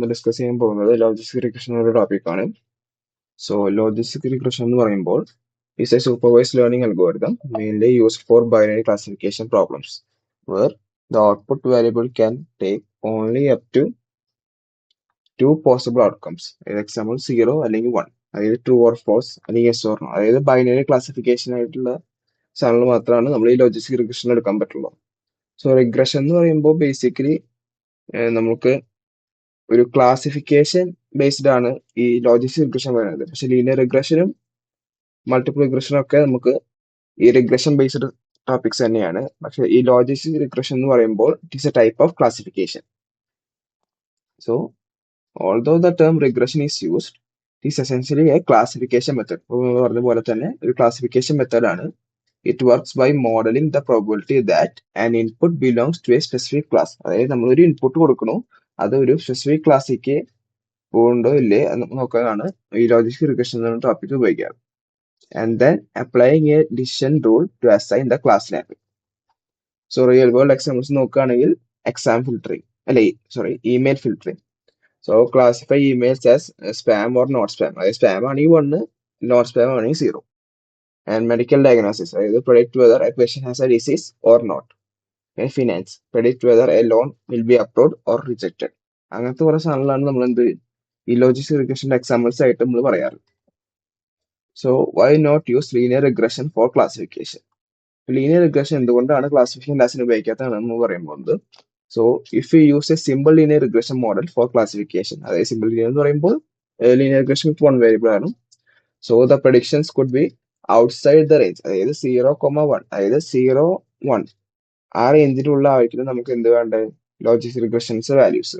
നമ്മളിന്ന് ഡിസ്കസ് ചെയ്യാൻ പോകുന്നത് ലോജിസ്റ്റിക് റിഗ്രഷൻ എന്ന ടോപ്പിക്കാണ്. സോ ലോജിസ്റ്റിക് റിഗ്രഷൻ എന്ന് പറയുമ്പോൾ is a supervised learning algorithm mainly used for binary classification problems where the output variable can take only up to two possible outcomes. Example 0 അല്ലെങ്കിൽ 1, അതായത് true or false അല്ലെങ്കിൽ yes or no, അതായത് binary classification ആയിട്ടുള്ള സാധനങ്ങൾ മാത്രമാണ് നമ്മൾ ഈ logistic regression എടുക്കാൻ പറ്റുള്ളൂ. സോ റിഗ്രഷൻ എന്ന് പറയുമ്പോൾ ബേസിക്കലി നമുക്ക് ഒരു ക്ലാസിഫിക്കേഷൻ ബേസ്ഡ് ആണ് ഈ ലോജിസ്റ്റിക് റിഗ്രഷൻ പറയുന്നത്. പക്ഷെ ലീനിയർ റിഗ്രഷനും മൾട്ടിപ്പിൾ റിഗ്രഷനും ഒക്കെ നമുക്ക് ഈ റിഗ്രഷൻ ബേസ്ഡ് ടോപ്പിക്സ് തന്നെയാണ്. പക്ഷെ ഈ ലോജിസ്റ്റിക് റിഗ്രഷൻ എന്ന് പറയുമ്പോൾ it is a type of classification. So although the term regression is used, it is essentially a classification method. പറഞ്ഞ പോലെ തന്നെ ഒരു ക്ലാസിഫിക്കേഷൻ മെത്തേഡ് ആണ്. It works by modelling the probability that an input belongs to a specific class. അതായത് നമ്മളൊരു input കൊടുക്കണു, അത് ഒരു specific ക്ലാസ്സിലേക്ക് പോകുന്നുണ്ടോ ഇല്ലേ എന്ന് നോക്കാനാണ് ഈ ലോജിസ്റ്റിക് റിഗ്രഷൻ എന്ന ടോപ്പിക് ഉപയോഗിക്കാറ്. And then applying a decision rule to assign the class language. So real world examples നോക്കുകയാണെങ്കിൽ എക്സാം ഫിൽറ്ററിംഗ്, അല്ലെ email filtering. So classify emails as spam or not spam. അതായത് സ്പാം ആണെങ്കിൽ 1, not spam ആണെങ്കിൽ 0. And medical diagnosis, അതായത് predict whether a patient has a disease or not. And finance, predict whether a loan will be approved or rejected. അങ്ങനത്തെ കുറെ സാധനങ്ങളാണ് നമ്മൾ എന്ത് ഈ ലോജിസ്റ്റിക് റിഗ്രഷന്റെ എക്സാമ്പിൾസ് ആയിട്ട് നമ്മൾ പറയാറ്. So why not use linear regression for classification? Linear regression എന്തുകൊണ്ടാണ് ക്ലാസിഫിക്കേഷൻ ക്ലാസ്സിന് ഉപയോഗിക്കാത്തതെന്ന് പറയുമ്പോൾ, so if you use a simple linear regression model for classification, അതായത് സിമ്പിൾ ലീനിയർ എന്ന് പറയുമ്പോൾ ലീനിയർ റിഗ്രഷൻ വിത്ത് 1 വേരിയബിൾ ആണ്. So the predictions could be outside the range, അതായത് 0,1, അതായത് 0, 1 ആ റേഞ്ചിലുള്ള ആയിരിക്കും നമുക്ക് എന്ത് വേണ്ടത്, ലോജിസ്റ്റിക് റിഗ്രഷൻസ് വാല്യൂസ്.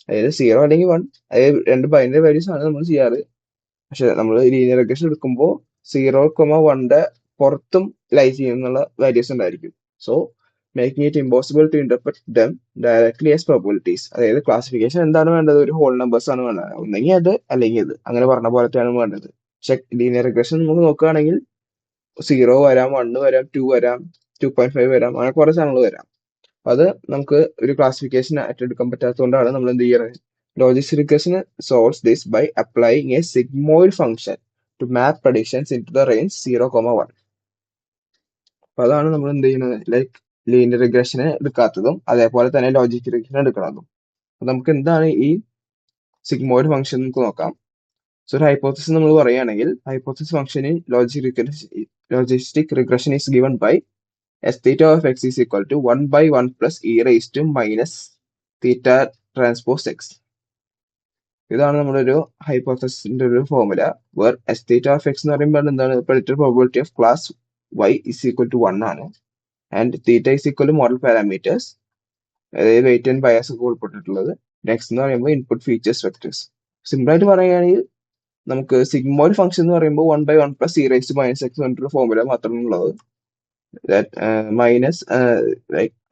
അതായത് 0 അല്ലെങ്കിൽ 1, അതായത് 2 ബൈനറി വാല്യൂസ് ആണ് നമ്മൾ ചെയ്യാറ്. പക്ഷെ നമ്മൾ ലീനിയർ റിഗ്രഷൻ എടുക്കുമ്പോൾ 0,1ന്റെ പുറത്തും ലൈ ചെയ്യുന്നുള്ള വാല്യൂസ് ഉണ്ടായിരിക്കും. So making it impossible to interpret them directly as probabilities. അതായത് ക്ലാസിഫിക്കേഷൻ എന്താണ് വേണ്ടത്, ഒരു ഹോൾ നമ്പേഴ്സ് ആണ് വേണ്ടത്, ഒന്നെങ്കിൽ അത് അല്ലെങ്കിൽ ഇത്, അങ്ങനെ പറഞ്ഞ പോലത്തെയാണ് വേണ്ടത്. പക്ഷെ ലീനിയർ റിഗ്രഷൻ നമുക്ക് നോക്കുകയാണെങ്കിൽ 0 വരാം, 1 വരാം, 2 വരാം, 2.5 വരാം, അങ്ങനെ കുറെ സാധനങ്ങൾ വരാം. അത് നമുക്ക് ഒരു ക്ലാസിഫിക്കേഷൻ ആയിട്ട് എടുക്കാൻ പറ്റാത്തതുകൊണ്ടാണ് നമ്മൾ എന്ത് ചെയ്യുന്നത്, logistic regression solves this by applying a sigmoid function to map predictions into the range 0,1. അപ്പൊ അതാണ് നമ്മൾ എന്ത് ചെയ്യുന്നത്, ലൈക്ക് ലീനിയർ റിഗ്രഷനെ എടുക്കാത്തതും അതേപോലെ തന്നെ ലോജിസ്റ്റിക് റിഗ്രഷൻ എടുക്കുന്നതും. അപ്പൊ നമുക്ക് എന്താണ് ഈ സിഗ്മോയിഡ് ഫംഗ്ഷൻ നമുക്ക് നോക്കാം. സോ ഒരു ഹൈപ്പോത്തസിസ് നമ്മൾ പറയുകയാണെങ്കിൽ, ഹൈപ്പോത്തസിസ് ഫംഗ്ഷനിൽ logistic regression is given by s theta of x is equal to 1 by 1 plus e raised to minus theta transpose x. ഇതാണ് നമ്മുടെ ഒരു ഹൈപ്പോത്തസിന്റെ ഒരു formula. Where s theta of x എന്ന് പറയുമ്പോൾ എന്താണ്, predicted probability of class y is equal to 1 ആണ്. And theta is equal to model parameters, അതായത് വെയിറ്റ് ആൻഡ് ബയസ് ഒക്കെ ഉൾപ്പെട്ടിട്ടുള്ളത്. നെക്സ്റ്റ് എന്ന് പറയുമ്പോൾ ഇൻപുട്ട് ഫീച്ചേഴ്സ് വെക്ടേഴ്സ്. സിമ്പിൾ ആയിട്ട് പറയുകയാണെങ്കിൽ നമുക്ക് സിഗ്മോയിഡ് ഫംഗ്ഷൻ എന്ന് പറയുമ്പോൾ 1 by 1 plus e raised to minus x പറഞ്ഞിട്ടുള്ള ഫോർമുല മാത്രമേ ഉള്ളത്. മൈനസ്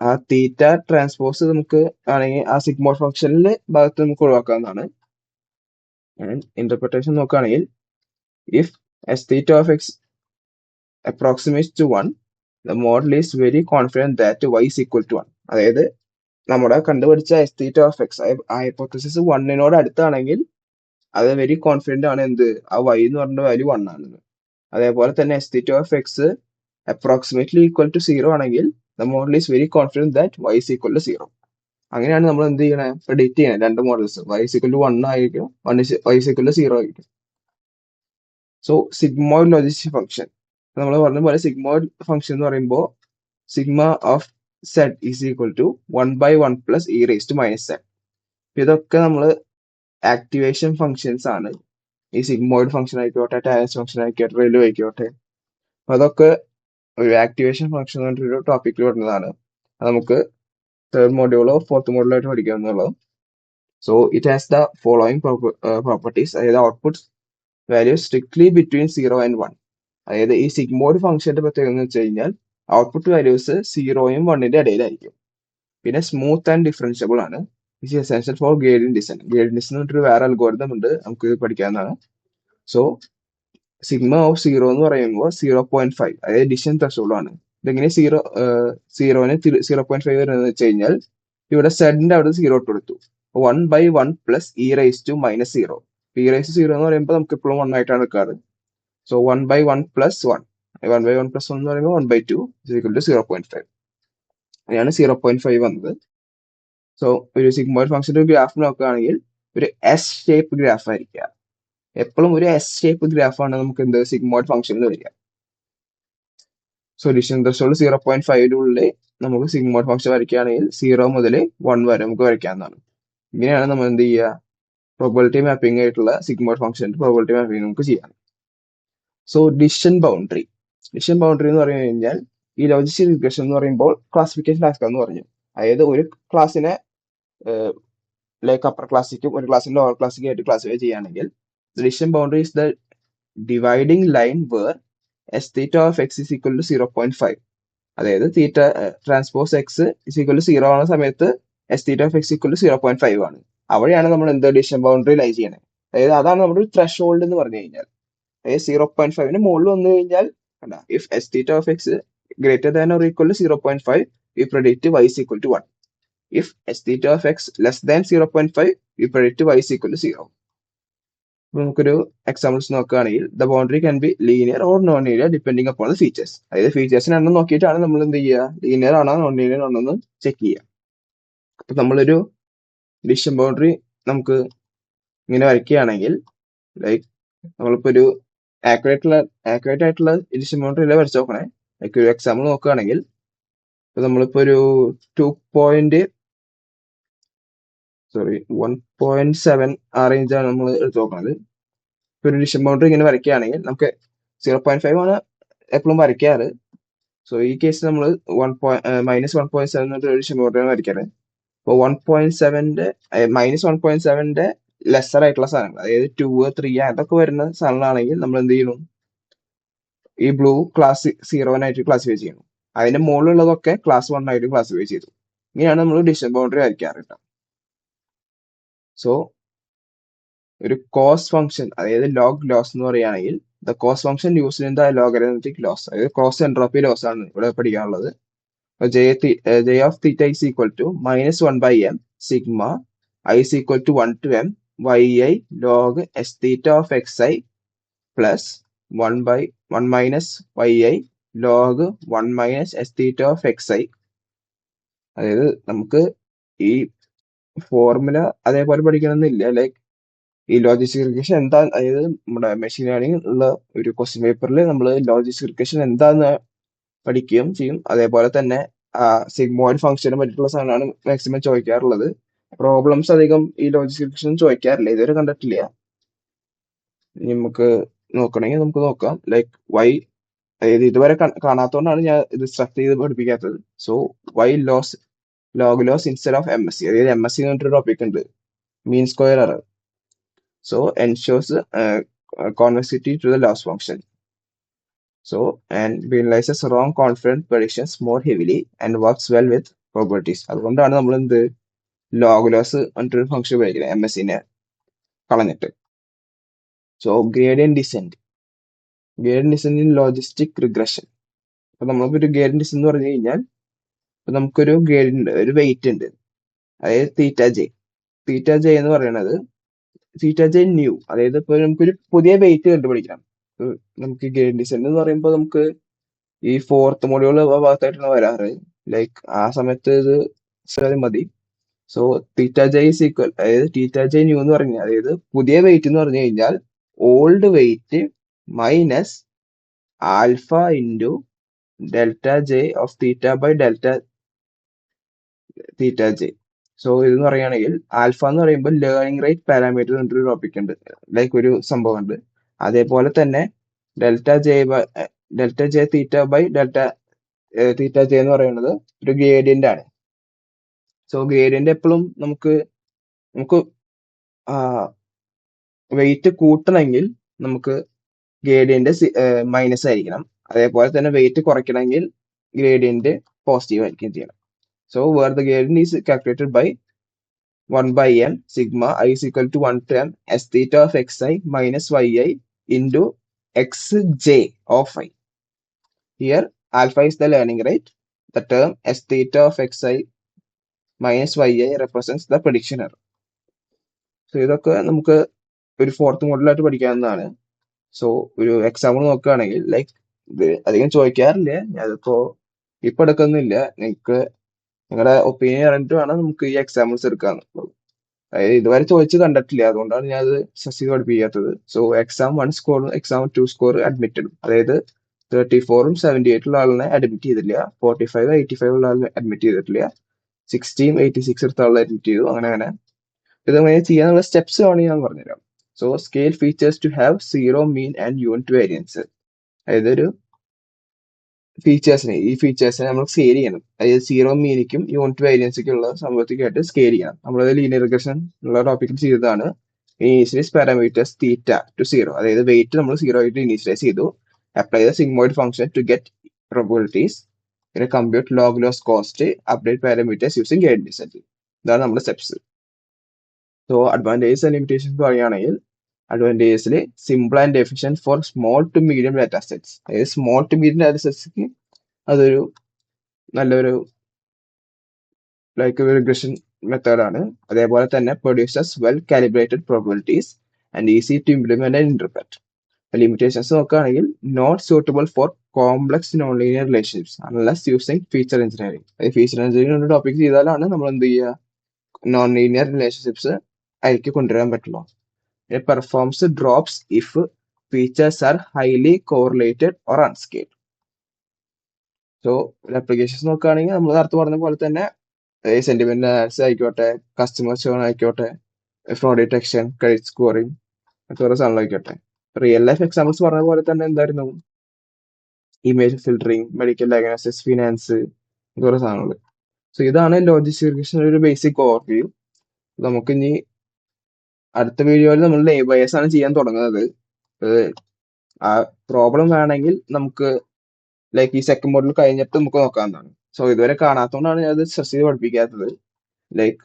ആ തീറ്റ ട്രാൻസ്പോസ് നമുക്ക് ആണെങ്കിൽ ആ സിഗ്മോയിഡ് ഫംഗ്ഷനിലെ ഭാഗത്ത് നമുക്ക് ഒഴിവാക്കാവുന്നതാണ്. ഇന്റർപ്രിട്ടേഷൻ നോക്കുകയാണെങ്കിൽ, if s theta of x approximates to 1, the model is very confident that y is equal to 1. അതായത് നമ്മുടെ കണ്ടുപിടിച്ച s theta of x hypothesis 1നോട് അടുത്താണെങ്കിൽ അത് വെരി കോൺഫിഡന്റ് ആണ് എന്ത്, ആ y എന്ന് പറഞ്ഞ വാല്യൂ 1 ആണെന്ന്. അതേപോലെ തന്നെ s theta of x approximately equal to 0 ആണെങ്കിൽ the model is very confident that y is equal to 0. അങ്ങനെയാണ് നമ്മൾ എന്ത് ചെയ്യണേ, പ്രെഡിക്റ്റ് ചെയ്യണേ രണ്ട് models, y is equal to 1 ആയിരിക്കും, y is equal to 0 ആയിരിക്കും. സോ സിഗ്മോയിഡ് ലോജിസ്റ്റിക് ഫംഗ്ഷൻ നമ്മൾ പറഞ്ഞ പോലെ സിഗ്മോയിഡ് ഫംഗ്ഷൻ എന്ന് പറയുമ്പോൾ sigma of z is equal to 1 by 1 plus e raised to minus z. ഇതൊക്കെ നമ്മൾ ആക്ടിവേഷൻ ഫംഗ്ഷൻസ് ആണ്. ഈ സിഗ്മോയിഡ് ഫംഗ്ഷൻ ആയിക്കോട്ടെ, ടാൻജൻസ് ഫംഗ്ഷൻ ആയിക്കോട്ടെ, റിലു ആയിക്കോട്ടെ, അതൊക്കെ ഒരു ആക്ടിവേഷൻ ഫംഗ്ഷൻ ഒരു ടോപ്പിക്കിൽ വരുന്നതാണ്. അത് നമുക്ക് 3rd മോഡ്യൂളോ 4th മോഡ്യൂളോ ആയിട്ട് പഠിക്കാവുന്നുള്ളൂ. So it has the following properties, അതായത് output value strictly between 0 and 1. അതായത് ഈ സിഗ്മോയിഡ് ഫംഗ്ഷന്റെ പ്രത്യേകത എന്ന് വെച്ച് കഴിഞ്ഞാൽ ഔട്ട്പുട്ട് വാല്യൂസ് 0യും 1ന്റെ ഇടയിലായിരിക്കും. പിന്നെ സ്മൂത്ത് ആൻഡ് ഡിഫറൻഷ്യബിൾ ആണ്. It is essential for gradient design. Gradient design എന്നിട്ടൊരു വേറെ അൽഗോരിതം ഉണ്ട്, നമുക്ക് പഠിക്കാവുന്നതാണ്. സോ സിഗ്മ ഓഫ് 0 എന്ന് പറയുമ്പോൾ 0.5, അതായത് ഡിസിഷൻ ത്രെഷോൾഡ് ആണ്. ഇതെങ്ങനെ 0ന് 0.5 വരുന്നത് വെച്ച് കഴിഞ്ഞാൽ ഇവിടെ സെഡിന്റെ അവിടെ 0 ഇട്ട് കൊടുത്തു, 1/1 plus e raise to minus 0. E raise 0 എന്ന് പറയുമ്പോൾ നമുക്ക് എപ്പോഴും 1 ആയിട്ടാണ് എടുക്കാറ്. So 1/1 plus 1. 1/1 പ്ലസ് 1 എന്ന് പറയുമ്പോൾ 1/2 = 0.5. അങ്ങനെയാണ് 0.5 വന്നത്. സോ ഒരു സിഗ്മോയിഡ് ഫംഗ്ഷന്റെ ഗ്രാഫ് നോക്കുകയാണെങ്കിൽ ഒരു എസ് ഷേപ്പ് ഗ്രാഫ് ആയിരിക്കുക. എപ്പോഴും ഒരു എസ് ഷേപ്പ് ഗ്രാഫാണ് നമുക്ക് എന്ത് സിഗ്മോയിഡ് ഫംഗ്ഷനിൽ വരിക. സൊല്യൂഷൻ ത്രെഷോൾഡ് 0.5 നമുക്ക് സിഗ്മോയിഡ് ഫംഗ്ഷൻ വരയ്ക്കുകയാണെങ്കിൽ 0 മുതൽ 1 വരെ നമുക്ക് വരയ്ക്കാവുന്നതാണ്. ഇങ്ങനെയാണ് നമ്മൾ എന്ത് ചെയ്യുക, പ്രോബബിലിറ്റി മാപ്പിംഗ് ആയിട്ടുള്ള സിഗ്മോയിഡ് ഫംഗ്ഷന്റെ പ്രോബബിലിറ്റി മാപ്പിംഗ് നമുക്ക് ചെയ്യാം. സോ ഡിസിഷൻ ബൗണ്ടറി എന്ന് പറഞ്ഞു കഴിഞ്ഞാൽ ഈ ലോജിസ്റ്റിക് റിഗ്രഷൻ എന്ന് പറയുമ്പോൾ ക്ലാസിഫിക്കേഷൻ ടാസ്ക് എന്ന് പറഞ്ഞു. അതായത് ഒരു ക്ലാസ്സിനെ ലൈക്ക് അപ്പർ ക്ലാസ്സിക്കും ഒരു ക്ലാസ്സിനെ ലോവർ ക്ലാസ്സിക്കും ആയിട്ട് ക്ലാസിഫൈ ചെയ്യുകയാണെങ്കിൽ decision boundary is the dividing line where s theta of x is equal to 0.5. അതായത് theta transpose x is equal to 0 ആവുന്ന സമയത്ത് s theta of x equal to 0.5 ആണ്. അവിടെയാണ് നമ്മൾ എന്ത് ഡിസിഷൻ ബൗണ്ടറി ലൈ ചെയ്യണത്. അതായത് അതാണ് നമ്മുടെ ത്രെഷ് ഹോൾഡ് എന്ന് പറഞ്ഞു കഴിഞ്ഞാൽ. അതായത് 0.5ന് മുകളിൽ വന്നു കഴിഞ്ഞാൽ if S theta of X greater than or equal to 0.5 we predict y is equal to 1. If s theta of x less than 0.5 we predict y is equal to 0. നമുക്കൊരു എക്സാമ്പിൾസ് നോക്കുകയാണെങ്കിൽ the boundary can be linear or non linear depending upon the features. അതായത് ഫീച്ചേഴ്സിനെ എണ്ണം നോക്കിയിട്ടാണ് നമ്മൾ എന്ത് ചെയ്യുക, linear ആണോ non linear ആണോ എന്ന് ചെക്ക് ചെയ്യുക. അപ്പൊ നമ്മളൊരു ഡിസിഷൻ ബൗണ്ടറി നമുക്ക് ഇങ്ങനെ വരയ്ക്കുകയാണെങ്കിൽ ലൈക്ക് നമ്മളിപ്പോ ഒരു ആക്യുറേറ്റ് ആയിട്ടുള്ള ഡിസിഷൻ ബൗണ്ടറി അല്ലേ വരച്ച് നോക്കണേ. ലൈക്ക് ഒരു എക്സാമ്പിൾ നോക്കുകയാണെങ്കിൽ നമ്മളിപ്പോ ഒരു 1.7 ആ റേഞ്ചാണ് നമ്മൾ എടുത്ത് നോക്കുന്നത്. ഒരു ഡിസിഷൻ ബൗണ്ടറി ഇങ്ങനെ വരയ്ക്കുകയാണെങ്കിൽ നമുക്ക് 0.5 ആണ് എപ്പോഴും വരയ്ക്കാറ്. സോ ഈ കേസിൽ നമ്മൾ -1.7 ഡിസിഷൻ ബൗണ്ടറിയാണ് വരയ്ക്കാറ്. അപ്പോൾ -1.7ന്റെ ലെസർ ആയിട്ടുള്ള സാധനങ്ങൾ, അതായത് 2, 3 അതൊക്കെ വരുന്ന സാധനങ്ങളാണെങ്കിൽ നമ്മൾ എന്ത് ചെയ്യണം, ഈ ബ്ലൂ ക്ലാസ് 0 ആയിട്ട് ക്ലാസിഫൈ ചെയ്യണം. അതിന്റെ മുകളിലുള്ളതൊക്കെ ക്ലാസ് 1 ആയിട്ട് ക്ലാസിഫൈ ചെയ്തു. ഇങ്ങനെയാണ് നമ്മൾ ഡിസിഷൻ ബൗണ്ടറി വരയ്ക്കാറ് കേട്ടോ. സോ ഒരു കോസ് ഫംഗ്ഷൻ, അതായത് ലോഗ് ലോസ് എന്ന് പറയുകയാണെങ്കിൽ the cost function used in the logarithmic loss, അതായത് ക്രോസ് എൻട്രോപ്പി ലോസ് ആണ് ഇവിടെ പഠിക്കാനുള്ളത്. J of theta is equal to -1/m sigma I is equal to 1 to m yi log s theta of xi plus 1 yi log 1 - s theta of xi. അതായത് നമുക്ക് ഈ formula അതേപോലെ പഠിക്കണമെന്നില്ല. Like ഈ logistic regression എന്താ, അതായത് നമ്മുടെ machine learning ഉള്ള ഒരു ക്വസ്റ്റ്യൻ പേപ്പറിൽ നമ്മൾ ലോജിസ്റ്റിക് റിഗ്രഷൻ എന്താന്ന് പഠിക്കുകയും ചെയ്യും. അതേപോലെ തന്നെ സിഗ്മോയിഡ് ഫംഗ്ഷനെ പറ്റിയിട്ടുള്ള സാധനമാണ് മാക്സിമം ചോദിക്കാറുള്ളത്. പ്രോബ്ലംസ് അധികം ഈ ലോജിസ്റ്റിക് റിഗ്രഷൻ ചോദിക്കാറില്ല, ഇതുവരെ കണ്ടിട്ടില്ല. നമുക്ക് നോക്കണമെങ്കിൽ നമുക്ക് നോക്കാം. ലൈക്ക് വൈ, അതായത് ഇതുവരെ കാണാത്തതുകൊണ്ടാണ് ഞാൻ ഇത് സ്ട്രക്ചർ ചെയ്ത് പഠിപ്പിക്കാത്തത്. So why log loss instead of MSE, അതായത് MSE എന്ന് പറഞ്ഞിട്ടൊരു ടോപ്പിക് ഉണ്ട്, mean square error. So ensures convexity to the loss function. So and penalizes wrong confidence predictions more heavily and works well with probabilities. അതുകൊണ്ടാണ് നമ്മൾ എന്ത് log loss എന്നിട്ടൊരു function ഉപയോഗിക്കുന്നത് MSEനെ കളഞ്ഞിട്ട്. So gradient descent in logistic regression. അപ്പൊ നമ്മളിപ്പോ ഒരു gradient descent എന്ന് പറഞ്ഞു കഴിഞ്ഞാൽ നമുക്കൊരു ഗ്രേഡിയന്റ്, ഒരു വെയിറ്റ് ഉണ്ട്, അതായത് തീറ്റ ജെ എന്ന് പറയുന്നത് തീറ്റ ജെ ന്യൂ. അതായത് ഇപ്പൊ നമുക്കൊരു പുതിയ വെയിറ്റ് കണ്ടുപിടിക്കണം. നമുക്ക് ഗ്രേഡിയന്റ് ഡിസെന്റ് എന്ന് പറയുമ്പോൾ നമുക്ക് ഈ 4th മൊഡ്യൂൾ ഭാഗത്തായിട്ടാണ് വരാറ്. ലൈക്ക് ആ സമയത്ത് ഇത് മതി. So theta J is equal, അതായത് തീറ്റ ജെ ന്യൂ എന്ന് പറഞ്ഞാൽ, അതായത് പുതിയ വെയിറ്റ് എന്ന് പറഞ്ഞു കഴിഞ്ഞാൽ old weight minus alpha into delta J of theta by delta theta J. സോ ഇതെന്ന് പറയുകയാണെങ്കിൽ ആൽഫ എന്ന് പറയുമ്പോൾ ലേണിംഗ് റേറ്റ് പാരാമീറ്റർ എന്നൊരു ടോപ്പിക് ഉണ്ട്, ലൈക്ക് ഒരു സംഭവം ഉണ്ട്. അതേപോലെ തന്നെ delta J theta by theta J എന്ന് പറയുന്നത് ഒരു ഗ്രേഡിയന്റ് ആണ്. സോ ഗ്രേഡിയന്റ് എപ്പോഴും നമുക്ക് വെയിറ്റ് കൂട്ടണമെങ്കിൽ നമുക്ക് ഗ്രേഡിയന്റ് മൈനസ് ആയിരിക്കണം. അതേപോലെ തന്നെ വെയിറ്റ് കുറയ്ക്കണമെങ്കിൽ ഗ്രേഡിയന്റ് പോസിറ്റീവ് ആയിരിക്കും ചെയ്യണം. So where the gradient is calculated by 1/m sigma I is equal to 1 to m s theta of xi minus yi into xj of I. Here alpha is the learning rate. The term s theta of xi minus yi represents the prediction error. So ഇതൊക്കെ നമുക്ക് ഒരു fourth മോഡലായിട്ട് പഠിക്കാവുന്നതാണ്. So ഒരു example നോക്കുകയാണെങ്കിൽ like ഇത് അധികം ചോദിക്കാറില്ല, ഞാനിപ്പോ ഇപ്പൊ എടുക്കുന്നില്ല, നിങ്ങൾക്ക് നിങ്ങളുടെ ഒപ്പീനിയൻ അറിഞ്ഞിട്ട് വേണം നമുക്ക് ഈ എക്സാമ്പിൾസ് എടുക്കാന്നുള്ളത്. അതായത് ഇതുവരെ ചോദിച്ച് കണ്ടിട്ടില്ല, അതുകൊണ്ടാണ് ഞാൻ അത് സസ്യ പഠിപ്പിക്കാത്തത്. സോ എക്സാം 1 സ്കോറും എക്സാം 2 സ്കോർ അഡ്മിറ്റഡ്, അതായത് 34ഉം 78 ഉള്ള ആളിനെ അഡ്മിറ്റ് ചെയ്തില്ല, 45 85 ഉള്ള ആളിനെ അഡ്മിറ്റ് ചെയ്തിട്ടില്ല, 60 86 എടുത്ത ആളെ അഡ്മിറ്റ് ചെയ്തു, അങ്ങനെ അങ്ങനെ. ഇതെങ്ങനെ ചെയ്യാനുള്ള സ്റ്റെപ്സ് വേണമെങ്കിൽ ഞാൻ പറഞ്ഞുതരാം. So scale features to have zero mean and unit variance. അതായത് ഒരു ഈ ഫീച്ചേഴ്സിനെ നമ്മൾ സ്കെയിൽ ചെയ്യണം. അതായത് സീറോ മീനിക്കും യൂണിറ്റ് വേരിയൻസിക്കും ഉള്ള സംഭവത്തിക്കായിട്ട് സ്കെയിൽ ചെയ്യണം. നമ്മളത് ലീനിയർ റിഗ്രഷൻ ഉള്ള ടോപ്പിക്കിൽ ചെയ്തതാണ്. Initialise parameters theta to zero, അതായത് വെയിറ്റ് നമ്മൾ സീറോ ആയിട്ട് ഇനീഷ്യലൈസ് ചെയ്തു. Apply the sigmoid function to get probabilities, പിന്നെ compute log loss cost, update parameters using ഗൈഡ് ഡിസെറ്റ്. ഇതാണ് നമ്മുടെ steps. So advantages and limitations പറയുകയാണെങ്കിൽ, അഡ്വാൻറ്റേജസിൽ simple and efficient for small to medium data sets. അതായത് small to medium data സെറ്റ്സ്ക്ക് അതൊരു നല്ലൊരു ലൈക്ക് റിഗ്രഷൻ മെത്തേഡാണ്. അതേപോലെ തന്നെ produces well calibrated probabilities and easy to implement and interpret. Limitations നോക്കുകയാണെങ്കിൽ, not suitable for complex non linear relationships unless using feature engineering. അതായത് feature engineering topic ചെയ്താലാണ് നമ്മൾ എന്ത് ചെയ്യുക, നോൺ ലീനിയർ റിലേഷൻഷിപ്സ് അതിലേക്ക് കൊണ്ടുവരാൻ പറ്റുള്ളൂ. Performance drops if features are highly correlated or unscaled. So applications നോക്കുകയാണെങ്കിൽ നമ്മൾ നേരത്തെ പറഞ്ഞ പോലെ തന്നെ സെന്റിമെന്റ് അനാലിസിസ് ആയിക്കോട്ടെ, കസ്റ്റമർ ചേർൺ ആയിക്കോട്ടെ, ഫ്രോഡ് ഡിറ്റക്ഷൻ, ക്രെഡിറ്റ് സ്കോറിംഗ്, ഒക്കെ ഓരോ സാധനങ്ങളായിക്കോട്ടെ. റിയൽ ലൈഫ് എക്സാമ്പിൾസ് പറഞ്ഞ പോലെ തന്നെ എന്തായിരുന്നു, image filtering, medical diagnosis, finance, ഓരോ സാധനങ്ങൾ. സോ ഇതാണ് ലോജിസ്റ്റിക് റിഗ്രഷൻ്റെ ഒരു ബേസിക് ഓവർവ്യൂ. നമുക്ക് ഇനി അടുത്ത വീഡിയോയിൽ നമ്മൾ നെയ്ബർ ബയസ് ആണ് ചെയ്യാൻ തുടങ്ങുന്നത്. ആ പ്രോബ്ലം വേണമെങ്കിൽ നമുക്ക് ലൈക്ക് ഈ സെക്കൻഡ് മോഡൽ കഴിഞ്ഞിട്ട് നമുക്ക് നോക്കാവുന്നതാണ്. സോ ഇതുവരെ കാണാത്തതുകൊണ്ടാണ് ഞാൻ അത് സ്ട്രെസ് ചെയ്ത് പഠിപ്പിക്കാത്തത്. ലൈക്ക്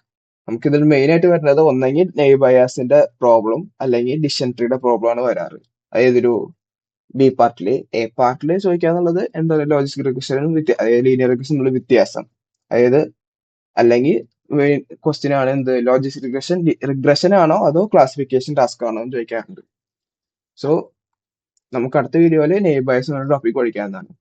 നമുക്ക് ഇതിൽ മെയിൻ ആയിട്ട് വരുന്നത് ഒന്നെങ്കിൽ നെയ്ബർ ബയാസിന്റെ പ്രോബ്ലം അല്ലെങ്കിൽ ഡിസെൻട്രിയുടെ പ്രോബ്ലം ആണ് വരാറ്. അതായത് ഒരു ബി പാർട്ടില്. എ പാർട്ടില് ചോദിക്കാന്നുള്ളത് എന്താ പറയുക, ലോജിസ്റ്റിക് റിഗ്രഷനും അതായത് ലീനിയർ റിഗ്രഷനുള്ള വ്യത്യാസം. അതായത് അല്ലെങ്കിൽ ക്വസ്റ്റ്യൻ ആണ് എന്ത്, ലോജിസ്റ്റിക് റിഗ്രഷൻ ആണോ അതോ ക്ലാസിഫിക്കേഷൻ ടാസ്ക് ആണോ എന്ന് ചോദിക്കാറുണ്ട്. സോ നമുക്ക് അടുത്ത വീഡിയോയിൽ നെയ്ബർ ബയസ് എന്നുള്ള ടോപ്പിക് പഠിക്കാവുന്നതാണ്.